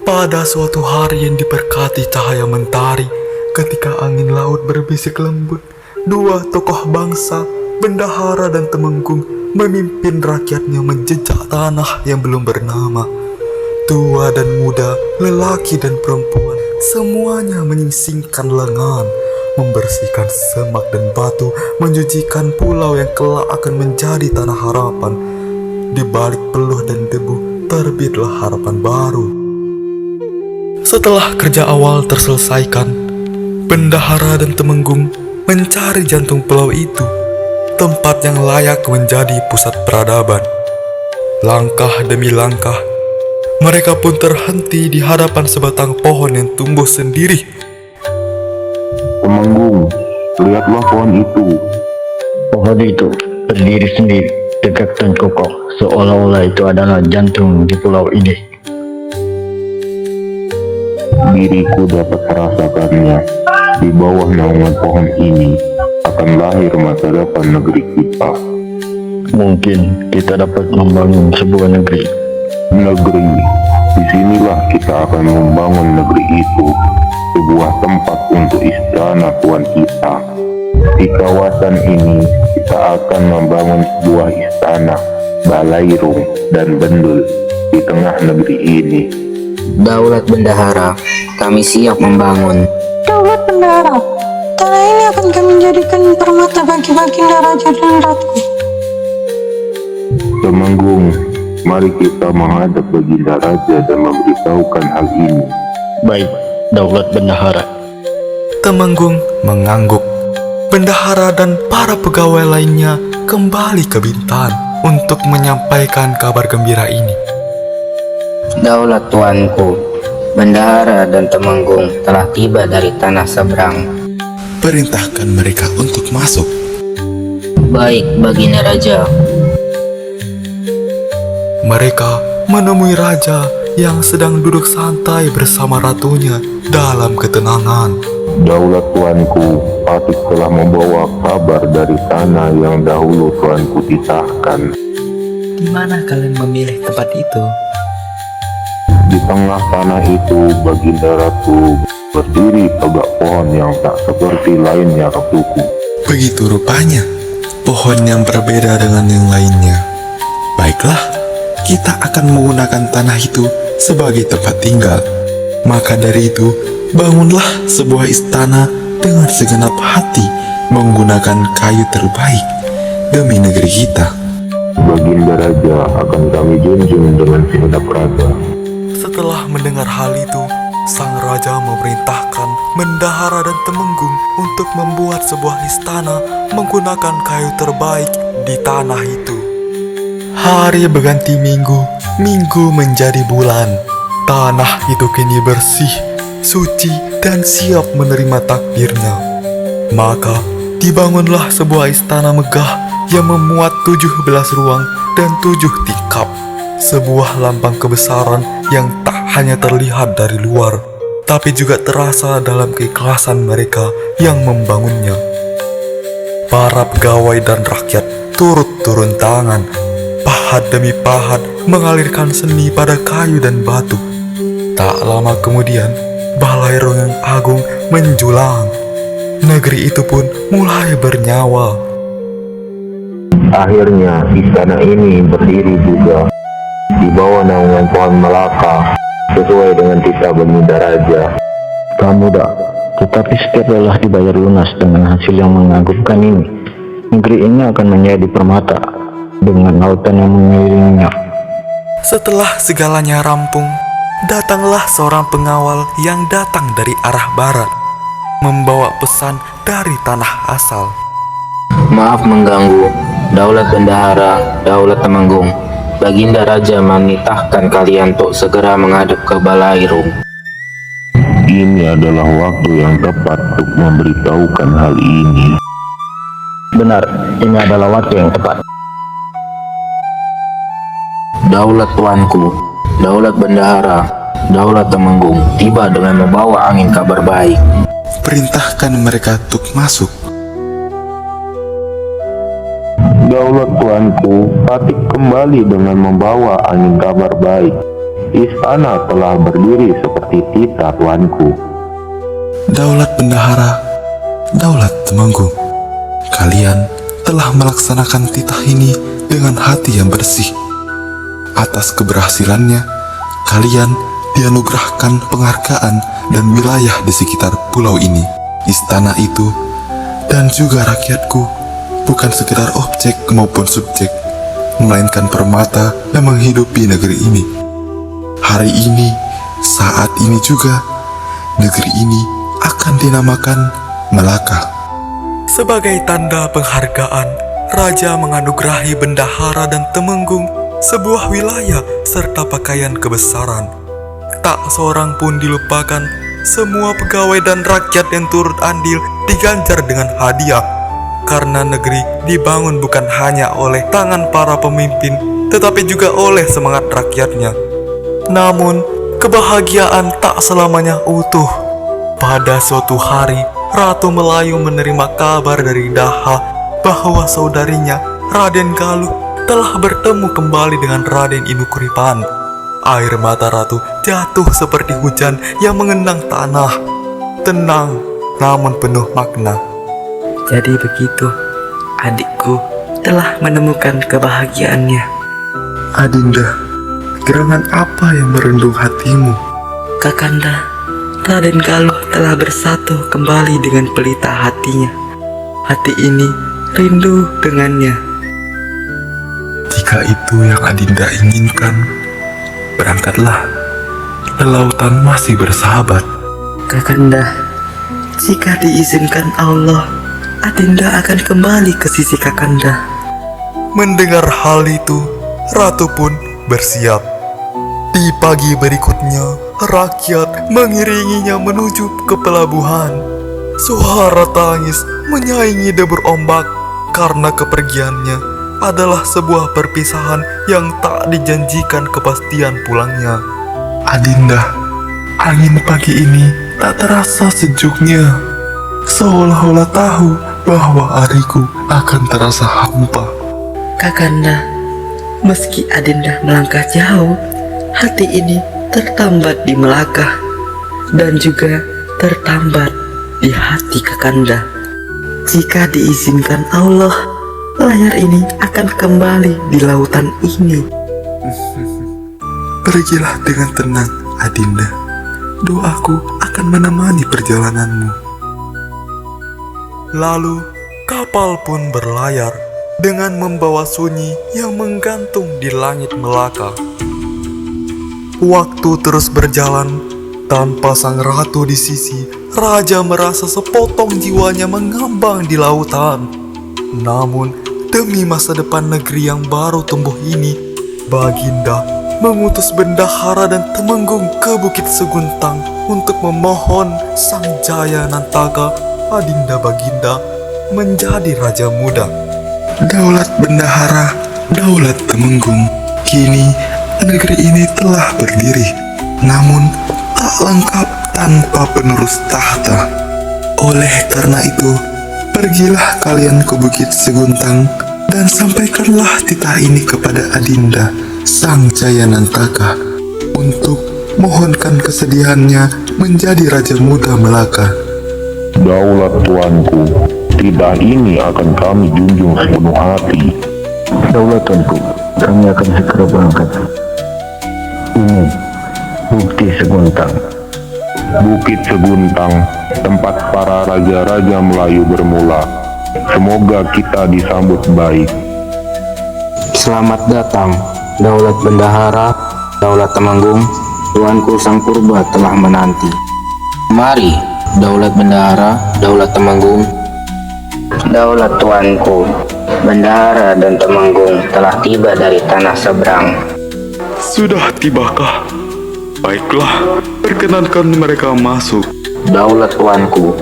Pada suatu hari yang diberkati cahaya mentari, ketika angin laut berbisik lembut, dua tokoh bangsa, Bendahara dan Temenggung, memimpin rakyatnya menjejak tanah yang belum bernama. Tua dan muda, lelaki dan perempuan, semuanya menyingsingkan lengan, membersihkan semak dan batu, mencucikan pulau yang kelak akan menjadi tanah harapan. Di balik peluh dan debu, terbitlah harapan baru. Setelah kerja awal terselesaikan, Bendahara dan Temenggung mencari jantung pulau itu, tempat yang layak menjadi pusat peradaban. Langkah demi langkah, mereka pun terhenti di hadapan sebatang pohon yang tumbuh sendiri. Temenggung, lihatlah pohon itu. Pohon itu berdiri sendiri, tegak dan kokoh, seolah-olah itu adalah jantung di pulau ini. Diriku dapat merasakannya. Di bawah naungan pohon ini akan lahir masa depan negeri kita. Mungkin kita dapat membangun sebuah negeri. Negeri, disinilah kita akan membangun negeri itu. Sebuah tempat untuk istana Tuan kita. Di kawasan ini kita akan membangun sebuah istana, balairung dan bendul di tengah negeri ini. Daulat Bendahara, kami siap membangun. Daulat Bendahara, tanah ini akan kami jadikan permata bagi baginda raja dan ratu. Temenggung, mari kita menghadap baginda raja dan memberitahukan hal ini. Baik, Daulat Bendahara. Temenggung mengangguk. Bendahara dan para pegawai lainnya kembali ke Bintan untuk menyampaikan kabar gembira ini. Daulat tuanku, Bendahara dan Temenggung telah tiba dari tanah seberang. Perintahkan mereka untuk masuk. Baik, baginda raja. Mereka menemui raja yang sedang duduk santai bersama ratunya dalam ketenangan. Daulat tuanku, Patih telah membawa kabar dari tanah yang dahulu tuanku titahkan. Di mana kalian memilih tempat itu? Di tengah tanah itu, baginda ratu berdiri tegak pohon yang tak seperti lainnya ratuku. Begitu rupanya, pohon yang berbeda dengan yang lainnya. Baiklah, kita akan menggunakan tanah itu sebagai tempat tinggal. Maka dari itu, bangunlah sebuah istana dengan segenap hati menggunakan kayu terbaik demi negeri kita. Baginda raja akan kami junjung dengan segenap rasa. Setelah mendengar hal itu, sang raja memerintahkan Bendahara dan Temenggung untuk membuat sebuah istana menggunakan kayu terbaik di tanah itu. Hari berganti minggu, minggu menjadi bulan. Tanah itu kini bersih, suci, dan siap menerima takdirnya. Maka dibangunlah sebuah istana megah yang memuat 17 ruang dan 7 tingkap. Sebuah lambang kebesaran yang tak hanya terlihat dari luar, tapi juga terasa dalam keikhlasan mereka yang membangunnya. Para pegawai dan rakyat turut turun tangan, pahat demi pahat mengalirkan seni pada kayu dan batu. Tak lama kemudian, balairung yang agung menjulang. Negeri itu pun mulai bernyawa. Akhirnya istana ini berdiri juga di bawah naungan pohon Melaka sesuai dengan titah baginda raja. Tak mudah, tetapi setiap lelah dibayar lunas dengan hasil yang mengagumkan ini. Negeri ini akan menjadi permata dengan lautan yang mengelilinginya. Setelah segalanya rampung, datanglah seorang pengawal yang datang dari arah barat, membawa pesan dari tanah asal. Maaf mengganggu, Daulat Bendahara, Daulat Temenggung. Baginda Raja menitahkan kalian untuk segera menghadap ke Balairung. Ini adalah waktu yang tepat untuk memberitahukan hal ini. Benar, ini adalah waktu yang tepat. Daulat tuanku, Daulat Bendahara, Daulat Temenggung tiba dengan membawa angin kabar baik. Perintahkan mereka untuk masuk. Daulat tuanku, Patih kembali dengan membawa angin kabar baik. Istana telah berdiri seperti titah tuanku. Daulat bendahara, daulat Temenggung, kalian telah melaksanakan titah ini dengan hati yang bersih. Atas keberhasilannya, kalian dianugerahkan penghargaan dan wilayah di sekitar pulau ini. Istana itu dan juga rakyatku bukan sekedar objek maupun subjek, melainkan permata yang menghidupi negeri ini. Hari ini, saat ini juga, negeri ini akan dinamakan Melaka. Sebagai tanda penghargaan, Raja menganugerahi Bendahara dan Temenggung sebuah wilayah serta pakaian kebesaran. Tak seorang pun dilupakan, semua pegawai dan rakyat yang turut andil diganjar dengan hadiah. Karena negeri dibangun bukan hanya oleh tangan para pemimpin, tetapi juga oleh semangat rakyatnya. Namun, kebahagiaan tak selamanya utuh. Pada suatu hari, Ratu Melayu menerima kabar dari Daha bahwa saudarinya, Raden Galuh, telah bertemu kembali dengan Raden Inukuripan. Air mata Ratu jatuh seperti hujan yang mengenang tanah. Tenang, namun penuh makna. Jadi begitu, adikku telah menemukan kebahagiaannya. Adinda, gerangan apa yang merendung hatimu? Kakanda, Raden Galuh telah bersatu kembali dengan pelita hatinya. Hati ini rindu dengannya. Jika itu yang Adinda inginkan, berangkatlah. Lautan masih bersahabat. Kakanda, jika diizinkan Allah, Adinda akan kembali ke sisi Kakanda. Mendengar hal itu, Ratu pun bersiap. Di pagi berikutnya, rakyat mengiringinya menuju ke pelabuhan. Suara tangis menyaingi debur ombak karena kepergiannya adalah sebuah perpisahan yang tak dijanjikan kepastian pulangnya. Adinda, angin pagi ini tak terasa sejuknya. Seolah-olah tahu bahwa hariku akan terasa hampa. Kakanda, meski Adinda melangkah jauh, hati ini tertambat di Melaka dan juga tertambat di hati Kakanda. Jika diizinkan Allah, layar ini akan kembali di lautan ini. Pergilah dengan tenang, Adinda. Doaku akan menemani perjalananmu. Lalu, kapal pun berlayar dengan membawa sunyi yang menggantung di langit Melaka. Waktu terus berjalan, tanpa sang ratu di sisi, raja merasa sepotong jiwanya mengambang di lautan. Namun, demi masa depan negeri yang baru tumbuh ini, Baginda mengutus Bendahara dan Temenggung ke Bukit Seguntang untuk memohon Sang Jaya Nantaka, Adinda Baginda, menjadi raja muda. Daulat Bendahara, daulat Temenggung, kini negeri ini telah berdiri, namun tak lengkap tanpa penerus tahta. Oleh karena itu, pergilah kalian ke Bukit Seguntang dan sampaikanlah titah ini kepada Adinda Sang Jaya Nantaka untuk mohonkan kesedihannya menjadi raja muda Melaka. Daulat tuanku, titah ini akan kami junjung sepenuh hati. Daulat tuanku, kami akan segera berangkat. Ini Bukit Seguntang. Bukit Seguntang, tempat para raja-raja Melayu bermula. Semoga kita disambut baik. Selamat datang, Daulat Bendahara, Daulat Temenggung. Tuanku Sang Purba telah menanti. Mari, Daulat Bendahara, Daulat Temenggung. Daulat tuanku, Bendahara dan Temenggung telah tiba dari tanah seberang. Sudah tibakah? Baiklah, perkenankan mereka masuk. Daulat tuanku,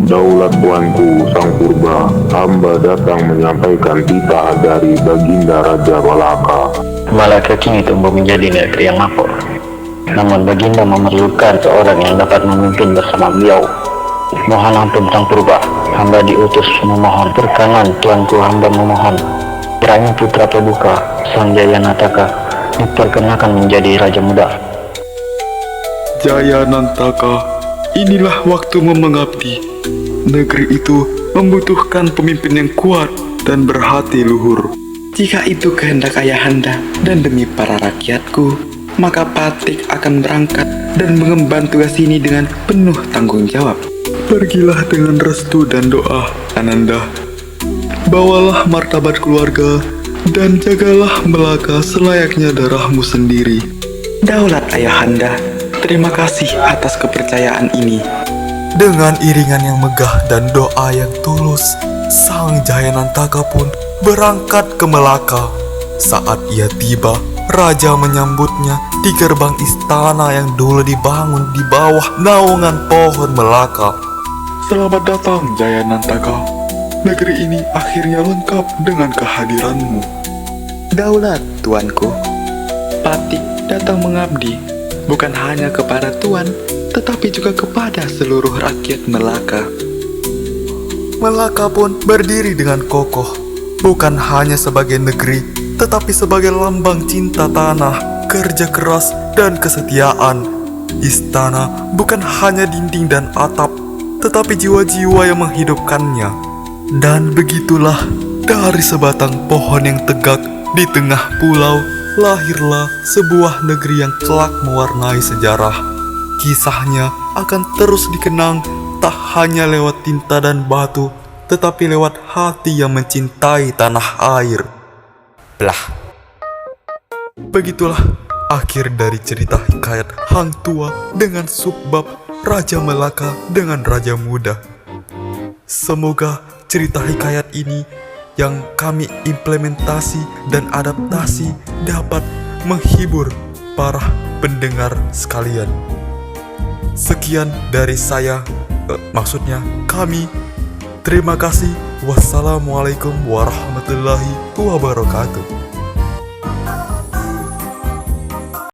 Daulat tuanku Sang Purba, hamba datang menyampaikan titah dari Baginda Raja Malaka. Malaka kini tumbuh menjadi negeri yang makmur. Namun Baginda memerlukan seorang yang dapat memimpin bersama beliau. Mohon ampun Sang Purba, hamba diutus memohon. Berkenan tuanku, hamba memohon. Kiranya putra Paduka, Sang Jayanataka, diperkenakan menjadi Raja Muda. Jayanantaka, inilah waktumu mengabdi. Negeri itu membutuhkan pemimpin yang kuat dan berhati luhur. Jika itu kehendak Ayahanda dan demi para rakyatku, maka Patik akan berangkat dan mengemban tugas ini dengan penuh tanggung jawab. Pergilah dengan restu dan doa, Ananda. Bawalah martabat keluarga dan jagalah Melaka selayaknya darahmu sendiri. Daulat Ayahanda, terima kasih atas kepercayaan ini. Dengan iringan yang megah dan doa yang tulus, Sang Jayanantaka pun berangkat ke Melaka. Saat ia tiba, Raja menyambutnya di gerbang istana yang dulu dibangun di bawah naungan pohon Melaka. Selamat datang, Jayanantaka. Negeri ini akhirnya lengkap dengan kehadiranmu. Daulat, tuanku. Patik datang mengabdi, bukan hanya kepada tuan, tetapi juga kepada seluruh rakyat Melaka. Melaka pun berdiri dengan kokoh, bukan hanya sebagai negeri, tetapi sebagai lambang cinta tanah, kerja keras, dan kesetiaan. Istana bukan hanya dinding dan atap, tetapi jiwa-jiwa yang menghidupkannya. Dan begitulah, dari sebatang pohon yang tegak di tengah pulau, lahirlah sebuah negeri yang kelak mewarnai sejarah. Kisahnya akan terus dikenang tak hanya lewat tinta dan batu, tetapi lewat hati yang mencintai tanah air. Blah. Begitulah akhir dari cerita hikayat Hang Tua dengan subbab Raja Melaka dengan Raja Muda. Semoga cerita hikayat ini yang kami implementasi dan adaptasi dapat menghibur para pendengar sekalian. Sekian dari saya, maksudnya kami. Terima kasih. Wassalamualaikum warahmatullahi wabarakatuh.